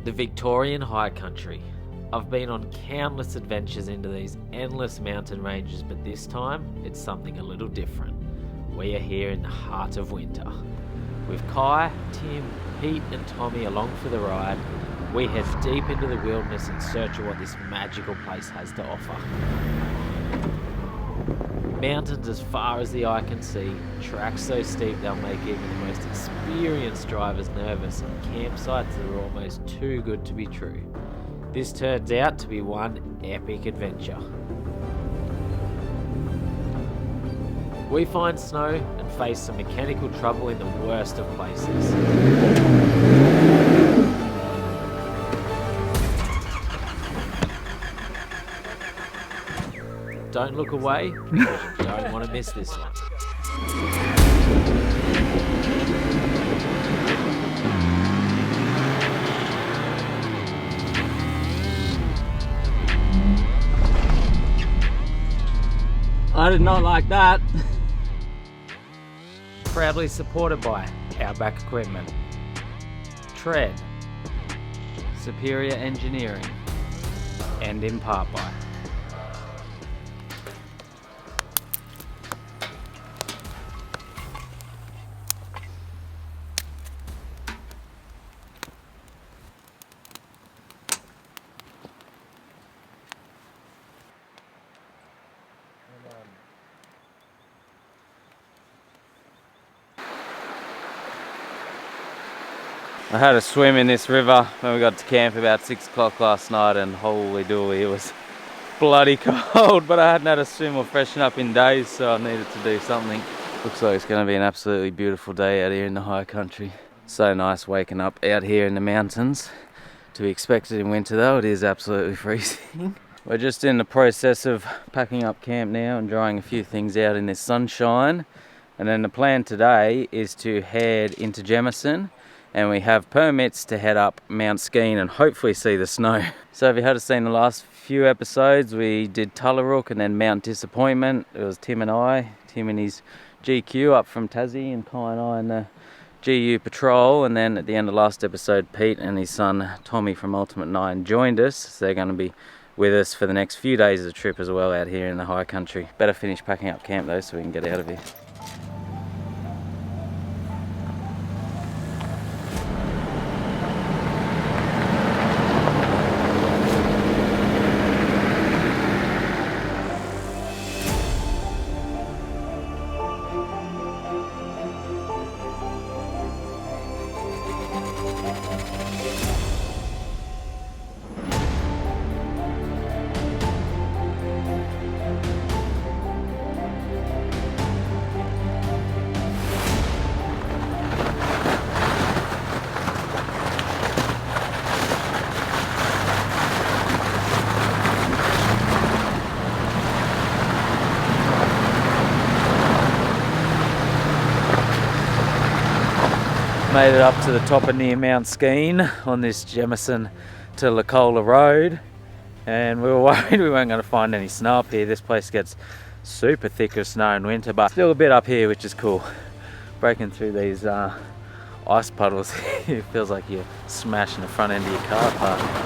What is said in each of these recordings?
The Victorian High Country. I've been on countless adventures into these endless mountain ranges, but this time it's something a little different. We are here in the heart of winter. With Kai, Tim, Pete and Tommy along for the ride, we head deep into the wilderness in search of what this magical place has to offer. Mountains as far as the eye can see, tracks so steep they'll make even the most experienced drivers nervous, and campsites that are almost too good to be true. This turns out to be one epic adventure. We find snow and face some mechanical trouble in the worst of places. Don't look away, because you don't want to miss this one. I did not like that. Proudly supported by Outback Equipment, Tread, Superior Engineering, and in part by I had a swim in this river when we got to camp about 6 o'clock last night, and holy dooly, it was bloody cold, but I hadn't had a swim or freshen up in days, so I needed to do something. Looks like it's going to be an absolutely beautiful day out here in the high country. So nice waking up out here in the mountains. To be expected in winter though, it is absolutely freezing. We're just in the process of packing up camp now and drying a few things out in this sunshine. And then the plan today is to head into Jemison, and we have permits to head up Mount Skene and hopefully see the snow. So if you had seen the last few episodes, we did Tullarook and then Mount Disappointment. It was Tim and I, Tim and his GQ up from Tassie, and Kai and I in the GU Patrol. And then at the end of last episode, Pete and his son Tommy from Ultimate 9 joined us. So they're going to be with us for the next few days of the trip as well out here in the high country. Better finish packing up camp though so we can get out of here. Made it up to the top of near Mount Skene on this Jemison to Lacola Road, and we were worried we weren't going to find any snow up here. This place gets super thick of snow in winter, but still a bit up here, which is cool. Breaking through these ice puddles it feels like you're smashing the front end of your car apart.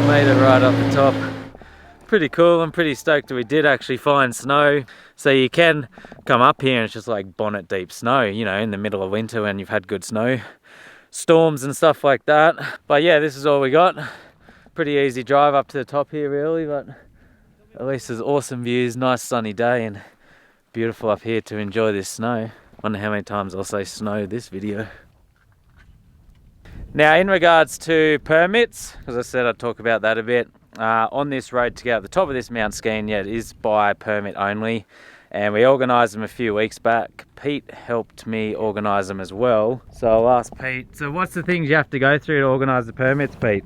Made it right up the top. Pretty cool. I'm pretty stoked that we did actually find snow. So you can come up here and it's just like bonnet deep snow, you know, in the middle of winter when you've had good snow storms and stuff like that. But yeah, this is all we got. Pretty easy drive up to the top here really, but at least there's awesome views, nice sunny day, and beautiful up here to enjoy this snow. Wonder how many times I'll say snow this video. Now, in regards to permits, as I said, I'd talk about that a bit. On this road to get up the top of this Mount Skene, yeah, it is by permit only. and we organised them a few weeks back. Pete helped me organise them as well. So I'll ask Pete, so what's the things you have to go through to organise the permits, Pete?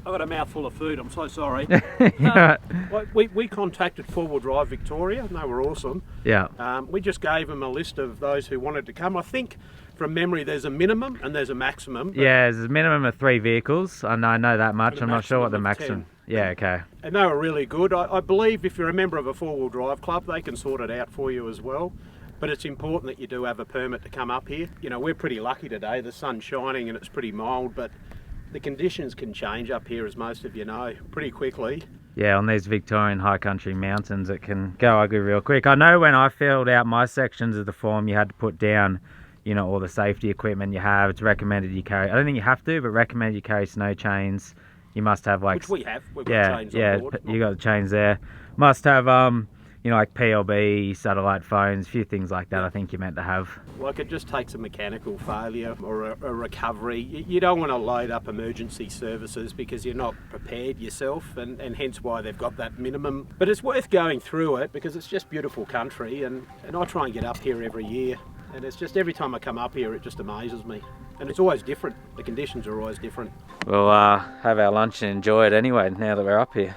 I've got a mouthful of food, I'm so sorry. Yeah. We contacted Four Wheel Drive Victoria, and they were awesome. Yeah. We just gave them a list of those who wanted to come. I think from memory there's a minimum and there's a maximum. Yeah, there's a minimum of 3 vehicles. I know that much. And a I'm not sure what the maximum maximum. of 10. Yeah, okay. And they were really good. I believe if you're a member of a four-wheel drive club, they can sort it out for you as well. But it's important that you do have a permit to come up here. You know, we're pretty lucky today. The sun's shining and it's pretty mild, but the conditions can change up here, as most of you know, pretty quickly. Yeah, on these Victorian high country mountains, it can go ugly real quick. I know when I filled out my sections of the form, you had to put down, you know, all the safety equipment you have. It's recommended you carry, I don't think you have to, but recommended you carry snow chains. You must have like... Which we have. We've got chains on board. You got the chains there. Must have, you know, like PLB, satellite phones, a few things like that. I think you're meant to have. Like, it just takes a mechanical failure or a recovery. You don't want to load up emergency services because you're not prepared yourself, and hence why they've got that minimum. But it's worth going through it because it's just beautiful country, and I try and get up here every year. And it's just, every time I come up here, it just amazes me. And it's always different. The conditions are always different. We'll have our lunch and enjoy it anyway, now that we're up here.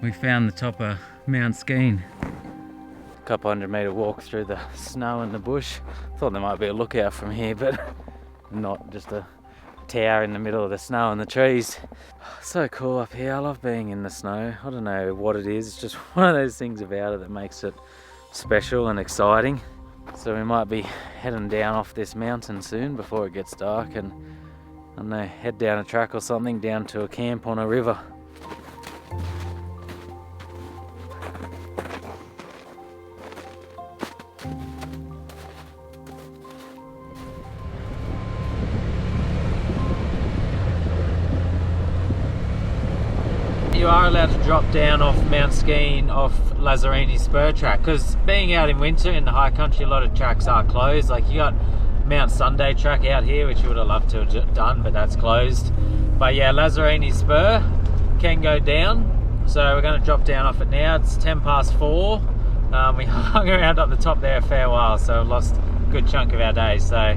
We found the top of Mount Skene. A couple 100-metre walk through the snow and the bush. Thought there might be a lookout from here, but not, just a tower in the middle of the snow and the trees. So cool up here. I love being in the snow. I don't know what it is. It's just one of those things about it that makes it special and exciting. So we might be heading down off this mountain soon before it gets dark, and I don't know, head down a track or something down to a camp on a river. You are allowed to drop down off Mount Skene off Lazzarini Spur track, because being out in winter in the high country, a lot of tracks are closed. Like, you got Mount Sunday track out here, which you would have loved to have done, but that's closed. But yeah, Lazzarini Spur can go down, so we're going to drop down off it now. It's 4:10. We hung around up the top there a fair while, so we've lost a good chunk of our day. So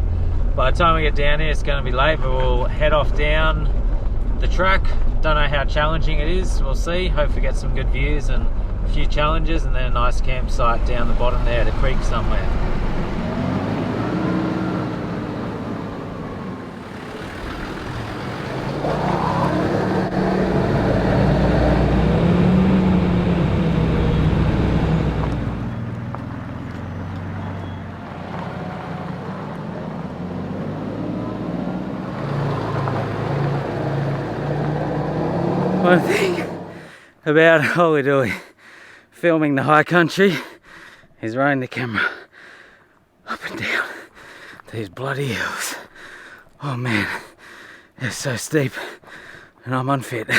by the time we get down here, it's going to be late, but we'll head off down the track. Don't know how challenging it is, we'll see. Hopefully get some good views and a few challenges, and then a nice campsite down the bottom there at a creek somewhere. One thing about Holy Dooly filming the high country is running the camera up and down these bloody hills. Oh man, they're so steep and I'm unfit.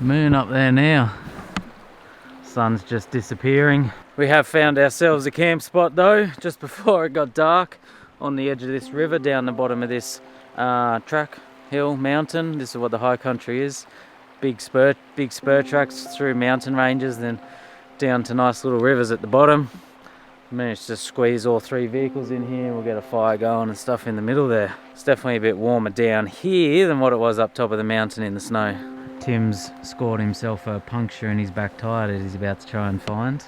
Moon up there now. Sun's just disappearing. We have found ourselves a camp spot though, just before it got dark on the edge of this river, down the bottom of this track, hill, mountain. This is what the high country is. Big spur tracks through mountain ranges, then down to nice little rivers at the bottom. Managed to squeeze all 3 vehicles in here. We'll get a fire going and stuff in the middle there. It's definitely a bit warmer down here than what it was up top of the mountain in the snow. Tim's scored himself a puncture in his back tyre that he's about to try and find.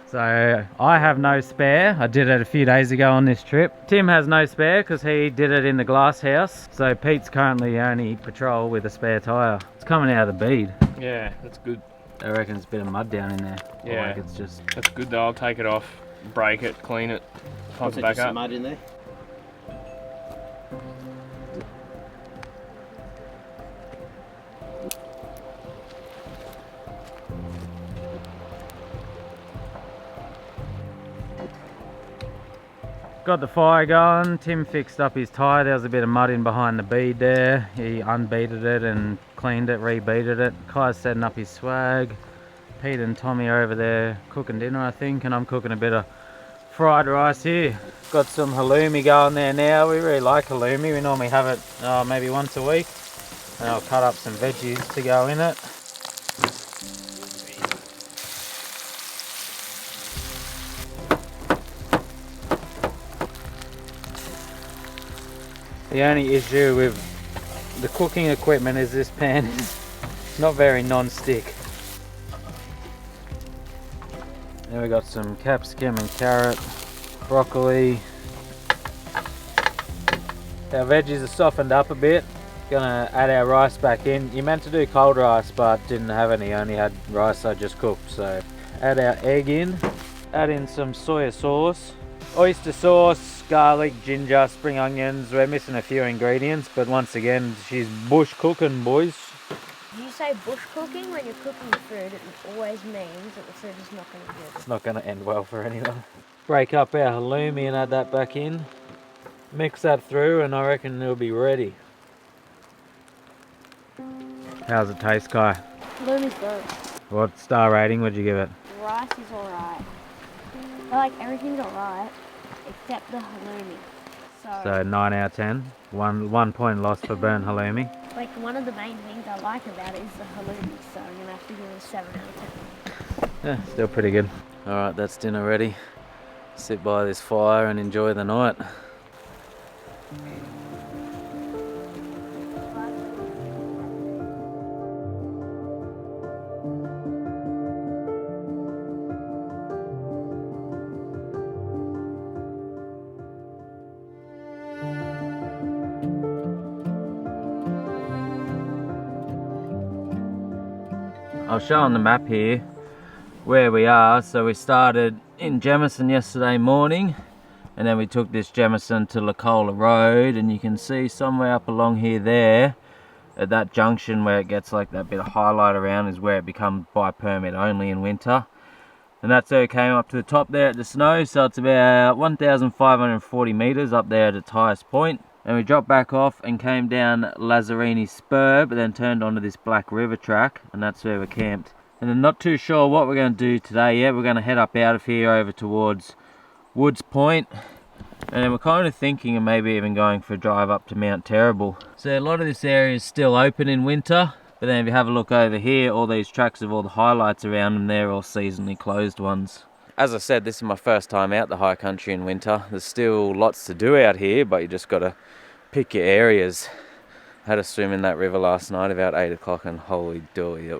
So I have no spare. I did it a few days ago on this trip. Tim has no spare because he did it in the glass house. So Pete's currently the only patrol with a spare tyre. It's coming out of the bead. Yeah, that's good. I reckon it's a bit of mud down in there. Yeah, like it's just... That's good though. I'll take it off, break it, clean it, pump it back just up. mud in there. Got the fire going. Tim fixed up his tyre. There was a bit of mud in behind the bead there. He unbeaded it and cleaned it, rebeaded it. Kai's setting up his swag. Pete and Tommy are over there cooking dinner, I think, and I'm cooking a bit of fried rice here. Got some halloumi going there now. We really like halloumi. We normally have it maybe once a week. And I'll cut up some veggies to go in it. The only issue with the cooking equipment is this pan is not very non-stick. Then we got some capsicum and carrot, broccoli. Our veggies are softened up a bit. Gonna add our rice back in. You meant to do cold rice but didn't have any, only had rice I just cooked. So add our egg in, add in some soya sauce, oyster sauce, garlic, ginger, spring onions. We're missing a few ingredients, but once again, she's bush cooking, boys. Do you say bush cooking when you're cooking food? It always means that the food is not going to be good. It's not going to end well for anyone. Break up our halloumi and add that back in. Mix that through and I reckon it'll be ready. How's it taste, Kai? Halloumi's good. What star rating would you give it? Rice is alright. I like everything's alright except the halloumi. So 9 out of 10. One point lost for burnt halloumi. Like one of the main things I like about it is the halloumi, so I'm gonna have to give it a 7 out of 10. Yeah, still pretty good. Alright, that's dinner ready. Sit by this fire and enjoy the night. I'll show on the map here where we are. So we started in Jemison yesterday morning and then we took this Jemison to Lacola Road, and you can see somewhere up along here there at that junction where it gets like that bit of highlight around is where it becomes by permit only in winter. And that's where it came up to the top there at the snow, so it's about 1,540 meters up there at its highest point. And we dropped back off and came down Lazzarini Spur, but then turned onto this Black River track, and that's where we're camped. And I'm not too sure what we're going to do today yet. We're going to head up out of here over towards Woods Point, and then we're kind of thinking of maybe even going for a drive up to Mount Terrible. So a lot of this area is still open in winter, but then if you have a look over here, all these tracks have all the highlights around them, they're all seasonally closed ones. As I said, this is my first time out the high country in winter. There's still lots to do out here, but you just got to pick your areas. I had a swim in that river last night about 8 o'clock, and holy dooly, that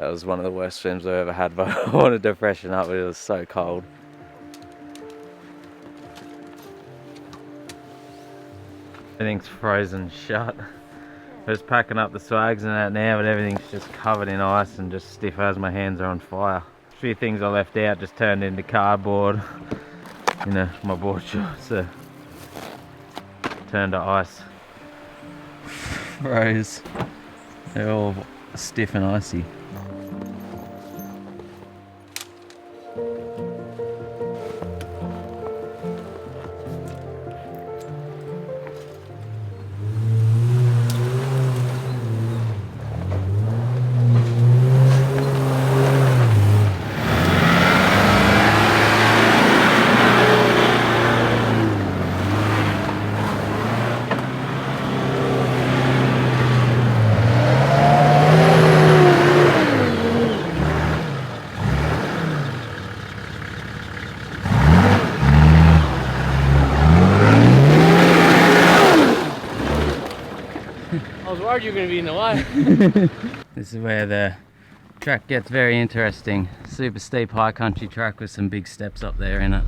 was one of the worst swims I've ever had, but I wanted to freshen up, but it was so cold. Everything's frozen shut. I'm just packing up the swags and that now, but everything's just covered in ice and just stiff as my hands are on fire. A few things I left out just turned into cardboard. You know, my board shorts are turned to ice. Froze. They're all stiff and icy. worried you were going to be in the way. This is where the track gets very interesting. Super steep high country track with some big steps up there in it.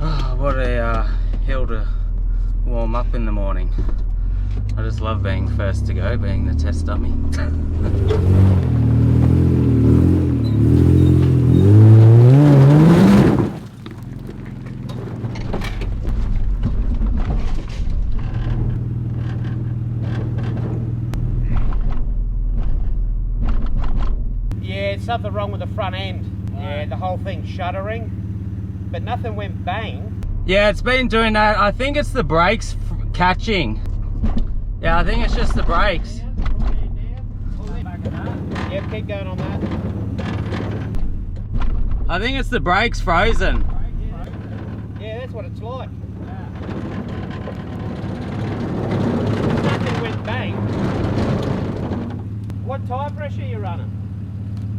Oh, what a hill to warm up in the morning. I just love being first to go, being the test dummy. Yeah, it's something wrong with the front end. Yeah, the whole thing's shuddering, but nothing went bang. Yeah, it's been doing that. I think it's the brakes catching. Yeah, I think it's just the brakes. Yep, keep going on that. I think it's the brakes frozen. Yeah, that's what it's like. Nothing went bang. What tyre pressure are you running?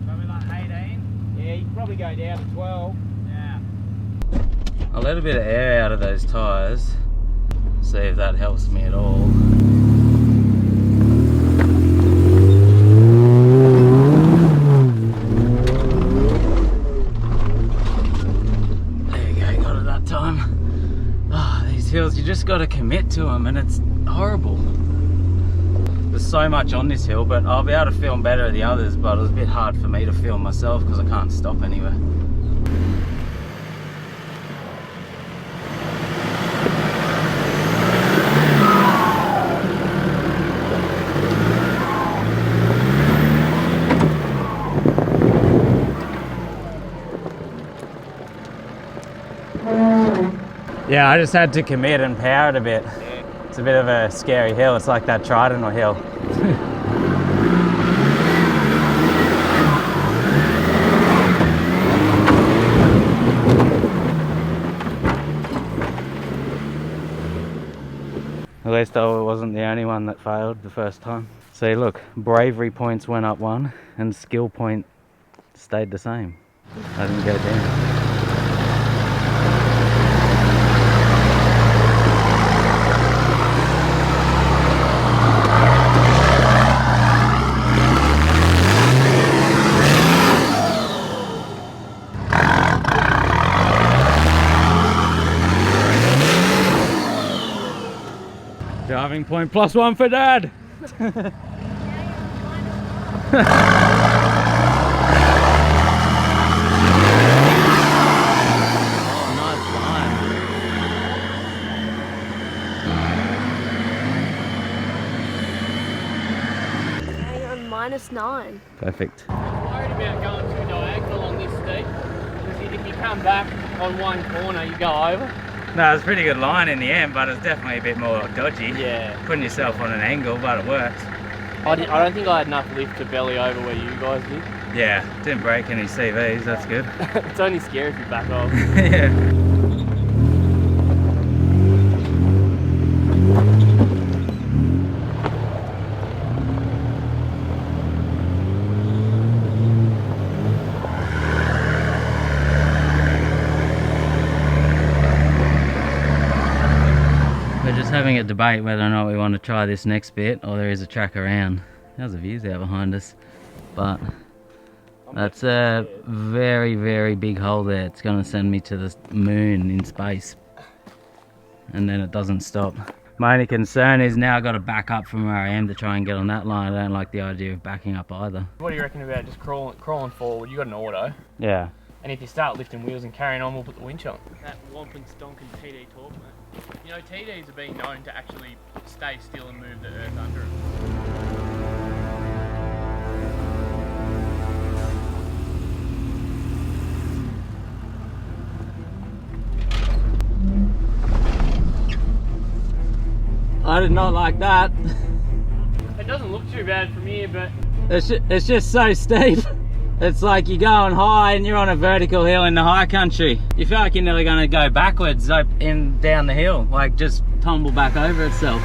Probably like 18. Yeah, you can probably go down to 12. Yeah. I'll let a bit of air out of those tyres. See if that helps me at all. There you go, got it that time. Ah, these hills, you just got to commit to them, and it's horrible. There's so much on this hill, but I'll be able to film better at the others, but it was a bit hard for me to film myself because I can't stop anywhere. Yeah, I just had to commit and power it a bit. Yeah. It's a bit of a scary hill. It's like that Trident hill. At least I wasn't the only one that failed the first time. See, look, bravery points went up 1 and skill point stayed the same. I didn't go down. Driving point +1 for Dad. -9. Perfect. I'm worried about going too diagonal on this steep, because if you come back on one corner, you go over. No, it's a pretty good line in the end, but it's definitely a bit more dodgy. Yeah. Putting yourself on an angle, but it works. I don't think I had enough lift to belly over where you guys did. Yeah, didn't break any CVs, that's good. It's only scary if you back off. Yeah. We're just having a debate whether or not we want to try this next bit or there is a track around. How's the views out behind us? But that's a very, very big hole there. It's going to send me to the moon in space. And then it doesn't stop. My only concern is now I've got to back up from where I am to try and get on that line. I don't like the idea of backing up either. What do you reckon about just crawling forward? You got an auto. Yeah. And if you start lifting wheels and carrying on, we'll put the winch on. That Wampin Stonkin TD torque, mate. You know, TDs have been known to actually stay still and move the earth under it. I did not like that. It doesn't look too bad from here, but It's just so steep. It's like you're going high and you're on a vertical hill in the high country. You feel like you're nearly going to go backwards up and down the hill, like just tumble back over itself.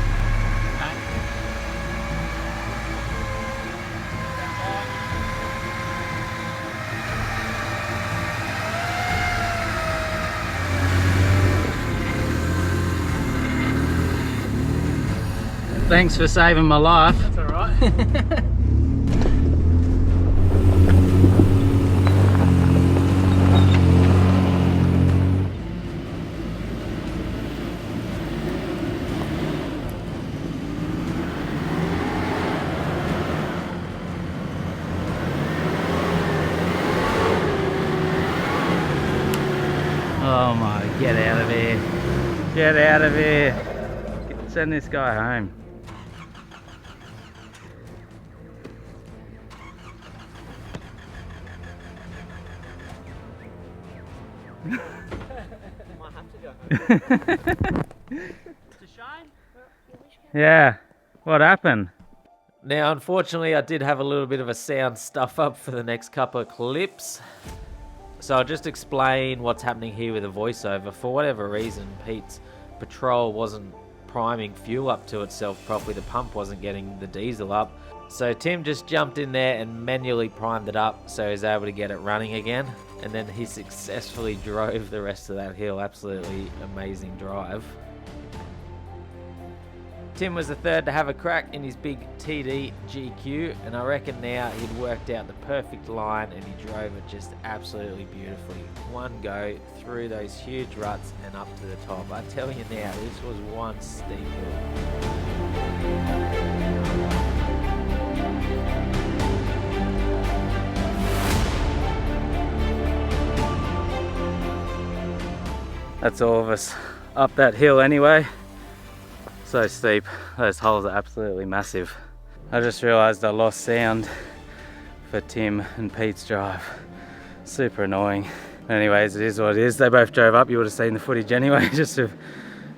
Thanks for saving my life. that's alright. right? Oh my, get out of here. Get out of here. Send this guy home. Yeah, what happened? Now, unfortunately, I did have a little bit of a sound stuff up for the next couple of clips. So I'll just explain what's happening here with the voiceover. For whatever reason, Pete's Patrol wasn't priming fuel up to itself properly. The pump wasn't getting the diesel up. So Tim just jumped in there and manually primed it up so he was able to get it running again. And then he successfully drove the rest of that hill. Absolutely amazing drive. Tim was the third to have a crack in his big TD GQ, and I reckon now he'd worked out the perfect line and he drove it just absolutely beautifully. One go through those huge ruts and up to the top. I tell you now, this was one steep hill. That's all of us up that hill anyway. So steep, those holes are absolutely massive. I just realised I lost sound for Tim and Pete's drive. Super annoying. Anyways, it is what it is. They both drove up, you would have seen the footage anyway, just with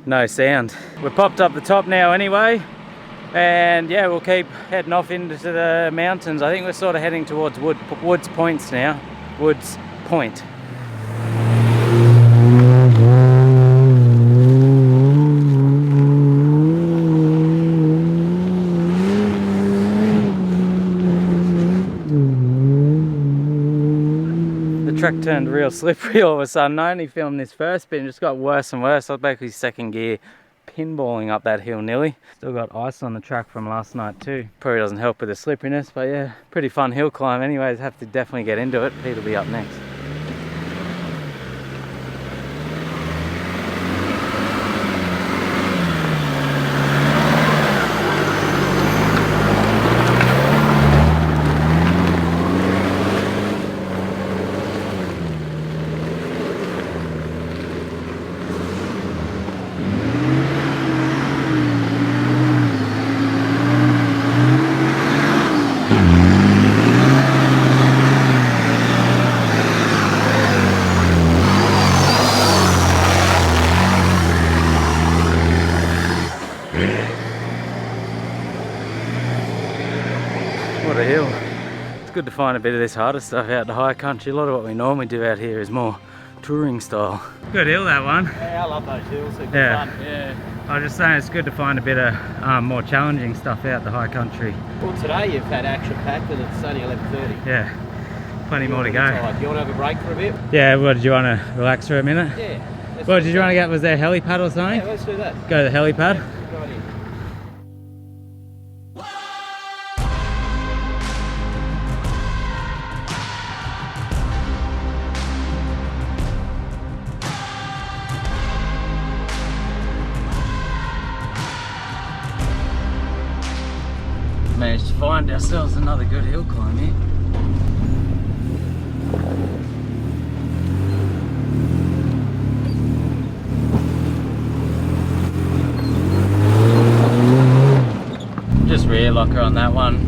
no sound. We're popped up the top now anyway, and yeah, we'll keep heading off into the mountains. I think we're sort of heading towards Woods Points now. Woods Point. Track turned real slippery all of a sudden. I only filmed this first bit and it just got worse and worse. I was basically second gear pinballing up that hill nearly. Still got ice on the track from last night too. Probably doesn't help with the slipperiness, but yeah, pretty fun hill climb anyways. Have to definitely get into it. Pete will be up next. What a hill. It's good to find a bit of this harder stuff out in the high country. A lot of what we normally do out here is more touring style. Good hill, that one. Yeah, I love those hills. They're Yeah. fun. Yeah. I was just saying it's good to find a bit of more challenging stuff out the high country. Well, today you've had action packed and it's only 11:30. Yeah, plenty more to go. Tired. You want to have a break for a bit? Yeah, what, did you want to relax for a minute? Yeah. What did you want to get? Was there a helipad or something? Yeah, let's do that. Go to the helipad? Good idea. Managed to find ourselves another good hill climb here. Just rear locker on that one.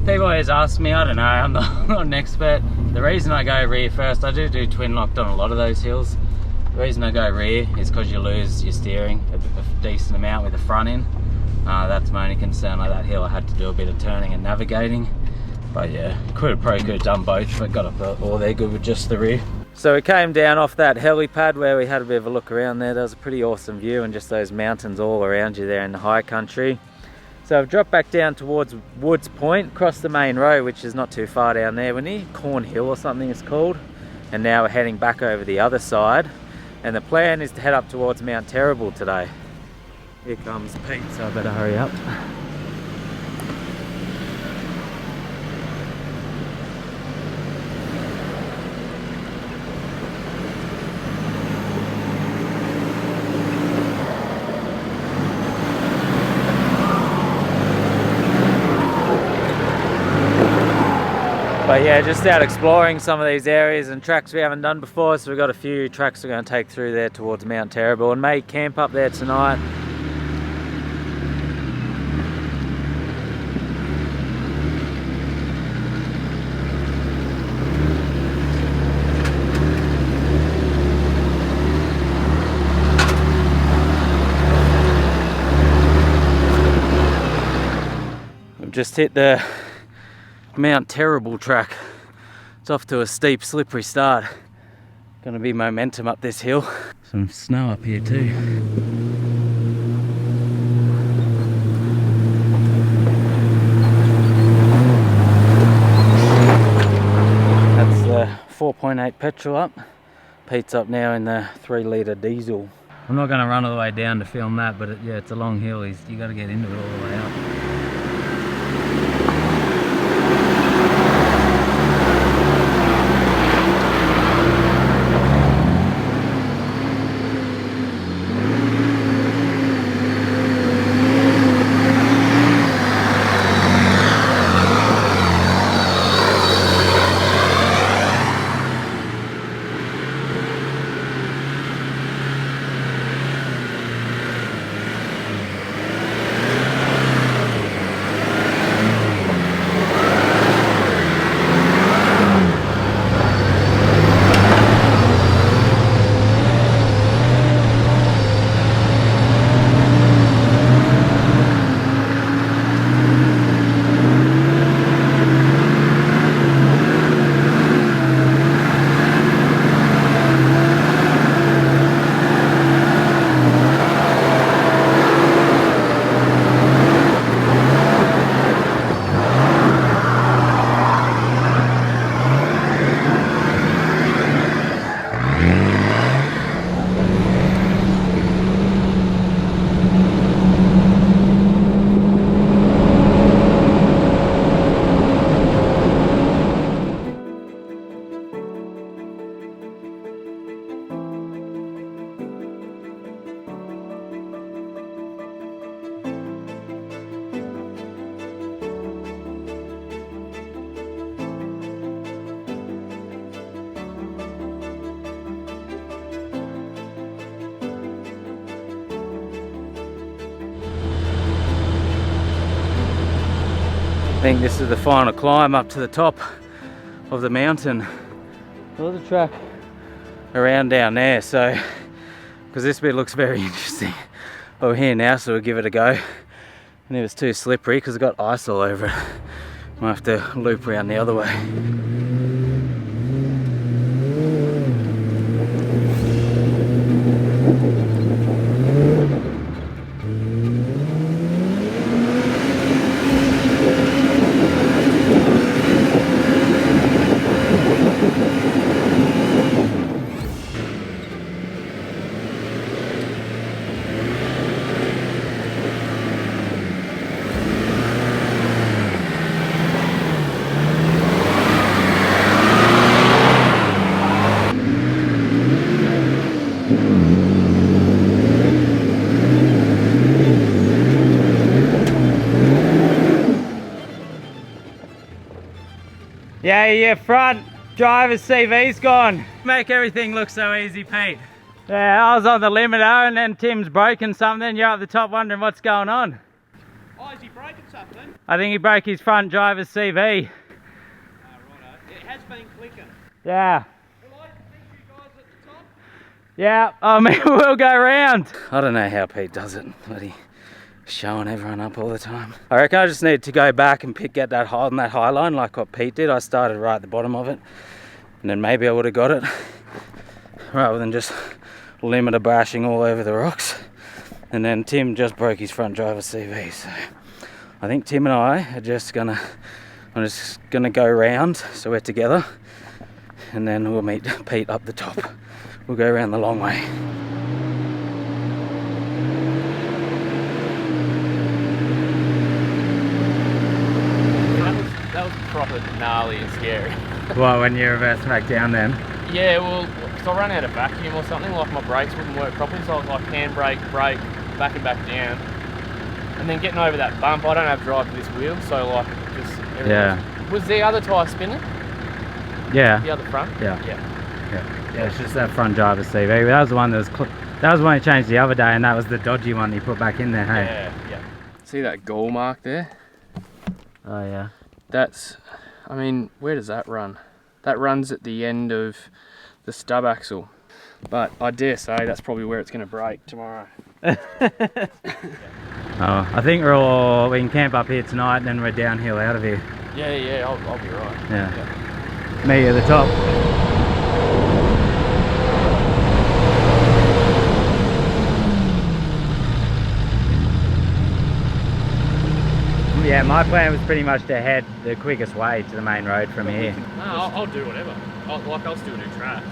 People always ask me, I don't know, I'm not an expert. The reason I go rear first, I do twin locked on a lot of those hills. The reason I go rear is because you lose your steering a decent amount with the front end. That's my only concern. Like that hill, I had to do a bit of turning and navigating. But yeah, probably could have done both, but got up all there good with just the rear. So we came down off that helipad where we had a bit of a look around there. There was a pretty awesome view and just those mountains all around you there in the high country. So I've dropped back down towards Woods Point, across the main road, which is not too far down there. We're near Cornhill or something it's called. And now we're heading back over the other side. And the plan is to head up towards Mount Terrible today. Here comes Pete, so I better hurry up. But yeah, just out exploring some of these areas and tracks we haven't done before. So we've got a few tracks we're going to take through there towards Mount Terrible and may camp up there tonight. We've just hit the Mount Terrible track. It's off to a steep, slippery start. Gonna be momentum up this hill. Some snow up here too. That's the 4.8 petrol up. Pete's up now in the 3-litre diesel. I'm not gonna run all the way down to film that, but yeah, it's a long hill. You gotta get into it all the way up. I think this is the final climb up to the top of the mountain. There's a track around down there, so because this bit looks very interesting. But we're here now, so we'll give it a go. And if it's too slippery, because it's got ice all over it, might have to loop around the other way. Yeah, your front driver's CV's gone. Make everything look so easy, Pete. Yeah, I was on the limiter and then Tim's broken something. You're up the top wondering what's going on. Oh, is he broken something? I think he broke his front driver's CV. Righto. It has been clicking. Yeah. Will I fix you guys at the top? Yeah, I mean, we'll go round. I don't know how Pete does it, but he's showing everyone up all the time. I reckon I just need to go back and get that high on that high line like what Pete did. I started right at the bottom of it, and then maybe I would have got it rather than just limiter bashing all over the rocks. And then Tim just broke his front driver's CV, so I think Tim and I are I'm just gonna go round so we're together, and then we'll meet Pete up the top. We'll go around the long way. That was proper gnarly and scary. Well, when you reverse back down then? Yeah, well, because I ran out of vacuum or something, like my brakes wouldn't work properly, so I was like handbrake, brake, back and back down. And then getting over that bump, I don't have drive to this wheel, so like just... Yeah. Was the other tyre spinning? Yeah. The other front? Yeah. Yeah. Yeah, it's just that front driver's seat. That was the one that was that was the one he changed the other day, and that was the dodgy one he put back in there, hey? Yeah. See that goal mark there? Oh, yeah. That's, I mean, where does that run? That runs at the end of the stub axle. But I dare say that's probably where it's going to break tomorrow. Oh, I think we can camp up here tonight, and then we're downhill out of here. Yeah, I'll be right. Yeah. Me at the top. Yeah, my plan was pretty much to head the quickest way to the main road from here. No, I'll do whatever. I'll still do tracks.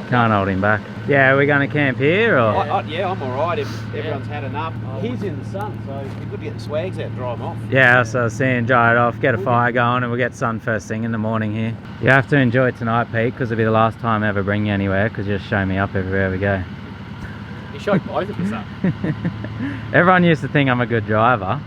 Can't hold him back. Yeah, are we going to camp here or? Yeah, I'm alright if everyone's had enough. He's in the sun, so it'd be good to get the swags out and dry them off. Yeah, so I was saying dry it off, get a fire going, and we'll get sun first thing in the morning here. You have to enjoy tonight, Pete, because it'll be the last time I ever bring you anywhere, because you just show me up everywhere we go. You showed both of us up. Everyone used to think I'm a good driver.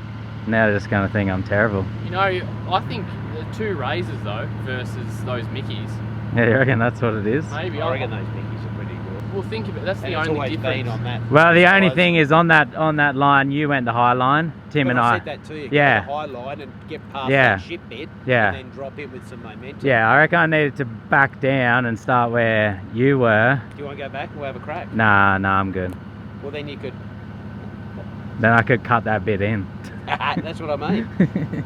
Now they're just going to think I'm terrible. You know, I think the 2 Razors though versus those Mickeys. Yeah, you reckon that's what it is? Maybe. I reckon those Mickeys are pretty good. Well, think of it. That's the And it's only always difference. been on that. Well, the only thing is on that line, you went the high line, Tim and I I. said that to you. Yeah. Get the high line and get past Yeah. that shit bit. Yeah. And then drop in with some momentum. Yeah, I reckon I needed to back down and start where you were. Do you want to go back and we'll have a crack? Nah, I'm good. Well, then you could. Then I could cut that bit in. That's what I mean.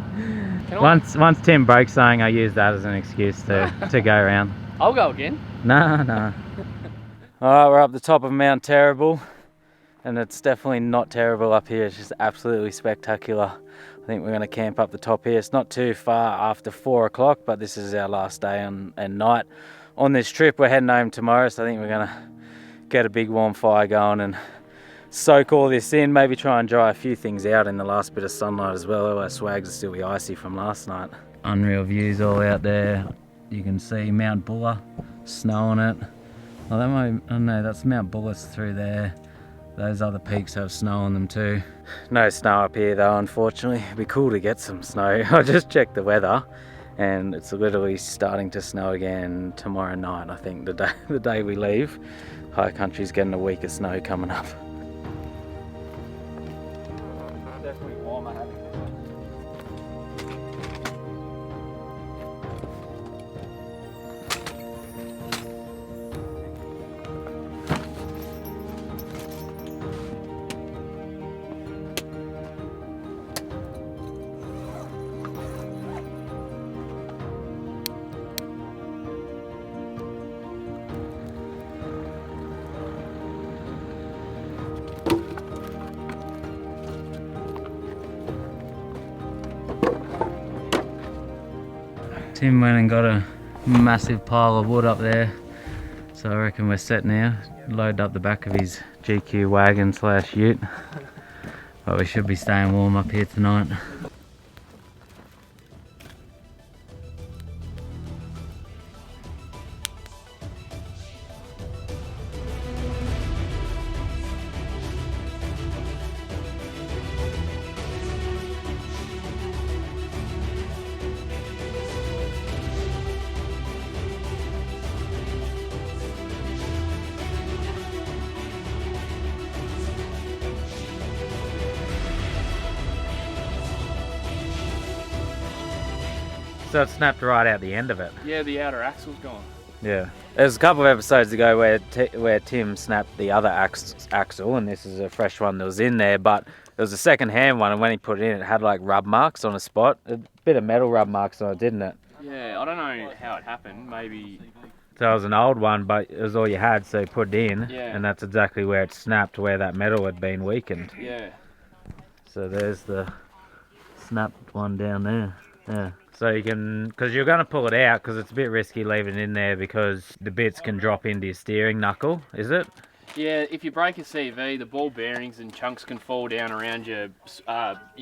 Once Tim broke something, I used that as an excuse to go around. I'll go again. No. Alright, we're up the top of Mount Terrible, and it's definitely not terrible up here. It's just absolutely spectacular. I think we're going to camp up the top here. It's not too far after 4 o'clock, but this is our last day and night on this trip. We're heading home tomorrow, so I think we're going to get a big warm fire going and soak all this in, maybe try and dry a few things out in the last bit of sunlight as well. Otherwise swags will still be icy from last night. Unreal views all out there. You can see Mount Buller, snow on it. Oh, that might, oh no, that's Mount Bullis through there. Those other peaks have snow on them too. No snow up here though, unfortunately. It'd be cool to get some snow. I just checked the weather and it's literally starting to snow again tomorrow night. I think the day we leave. High country's getting a week of snow coming up. Definitely warmer having this. Tim went and got a massive pile of wood up there, so I reckon we're set now. Loaded up the back of his GQ wagon / ute, but we should be staying warm up here tonight. So it snapped right out the end of it. Yeah, the outer axle's gone. Yeah. There's a couple of episodes ago where Tim snapped the other axle, and this is a fresh one that was in there, but it was a second-hand one, and when he put it in, it had like rub marks on a spot. A bit of metal rub marks on it, didn't it? Yeah, I don't know how it happened. Maybe. So it was an old one, but it was all you had, so you put it in, Yeah. and that's exactly where it snapped, where that metal had been weakened. Yeah. So there's the snapped one down there. Yeah. So you can, because you're going to pull it out, because it's a bit risky leaving it in there because the bits can drop into your steering knuckle, is it? Yeah, if you break a CV, the ball bearings and chunks can fall down around your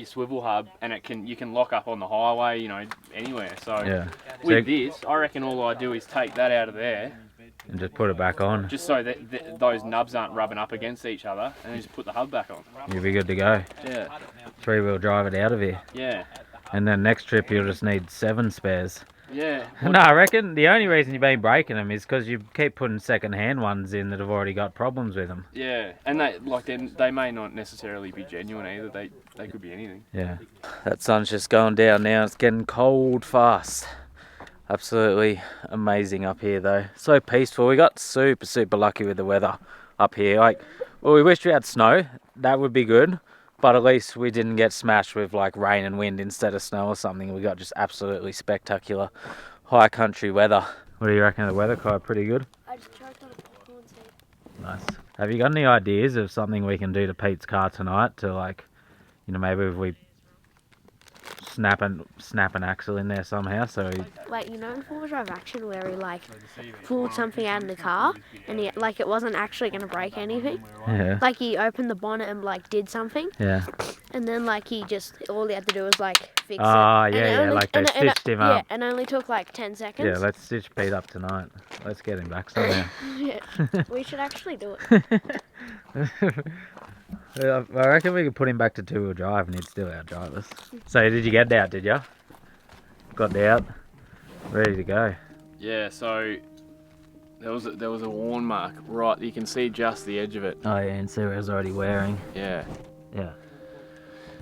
swivel hub, and you can lock up on the highway, you know, anywhere. So Yeah. with this, I reckon all I do is take that out of there, And just put it back on. just so that those nubs aren't rubbing up against each other, and then just put the hub back on. You'll be good to go. Yeah, 3-wheel drive it out of here. yeah, And then next trip you'll just need 7 spares. Yeah. No, I reckon the only reason you've been breaking them is because you keep putting second-hand ones in that have already got problems with them. Yeah, and they may not necessarily be genuine either. They could be anything. Yeah. That sun's just going down now. It's getting cold fast. Absolutely amazing up here though. So peaceful. We got super, super lucky with the weather up here. Like, well, we wish we had snow. That would be good. But at least we didn't get smashed with like rain and wind instead of snow or something. We got just absolutely spectacular high country weather. What do you reckon of the weather, Kai? Pretty good? I just choked on a popcorn seed. Nice. Have you got any ideas of something we can do to Pete's car tonight to, like, you know, maybe if we snap an axle in there somehow so he... Like, you know in four-wheel drive action where he like pulled something out of the car and he like it wasn't actually going to break anything? Yeah. Like he opened the bonnet and like did something Yeah. and then like all he had to do was like fix it. Oh, And yeah, it yeah, only- like they and it- stitched him up. Yeah, and only took like 10 seconds. Yeah, let's stitch Pete up tonight. Let's get him back somehow. Yeah, we should actually do it. Yeah, I reckon we could put him back to two-wheel drive and he'd still outdrive us. So did you get out, did you? Got out, ready to go. Yeah, so there was a worn mark right. You can see just the edge of it. Oh yeah, and see where it was already wearing. Yeah. Yeah.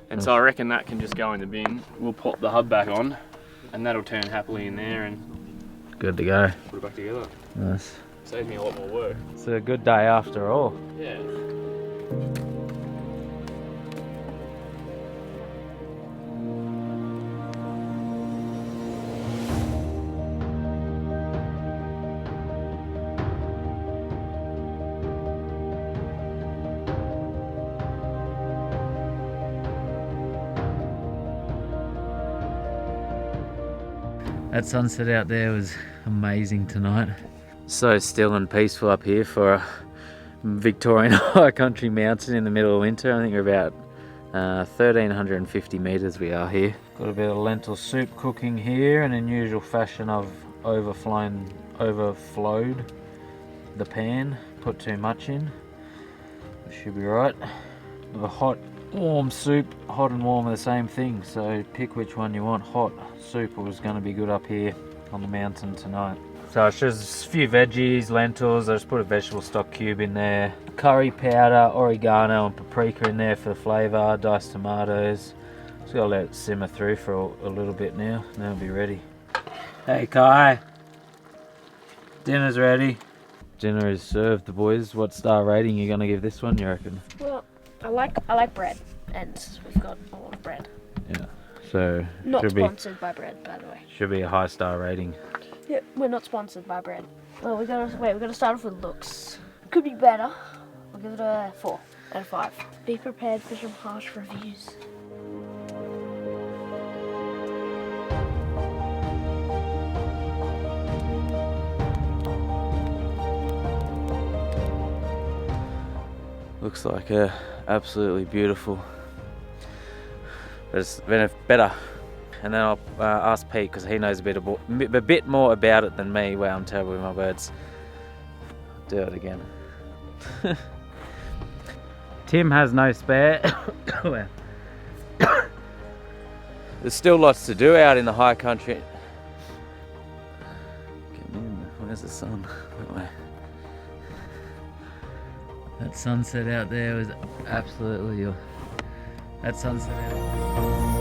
And so I reckon that can just go in the bin. We'll pop the hub back on, and that'll turn happily in there and Good to go. put it back together. Nice. Saves me a lot more work. It's a good day after all. Yeah. That sunset out there was amazing tonight. So still and peaceful up here for a Victorian high country mountain in the middle of winter. I think we're about 1,350 metres we are here. Got a bit of lentil soup cooking here, and in usual fashion I've overflowed the pan, put too much in. It should be right. A hot, warm soup, hot and warm are the same thing, so pick which one you want. Hot soup was going to be good up here on the mountain tonight. So it's just a few veggies, lentils. I just put a vegetable stock cube in there, curry powder, oregano and paprika in there for the flavour, diced tomatoes. Just gotta let it simmer through for a little bit now, and then it'll be ready. Hey Kai, dinner's ready. Dinner is served, the boys. What star rating are you gonna give this one, you reckon? Well, I like bread, and we've got a lot of bread. Yeah. So Not should sponsored by bread, by the way. be a high star rating. Yeah, we're not sponsored by bread. Well, we gotta start off with looks. Could be better. I'll give it a 4 out of 5. Be prepared for some harsh reviews. Looks like absolutely beautiful. But it's been better. And then I'll ask Pete because he knows a bit more about it than me. Wow, I'm terrible with my words. Do it again. Tim has no spare. There's still lots to do out in the high country. Getting in. Where's the sun? That way. That sunset out there was absolutely... That sunset out...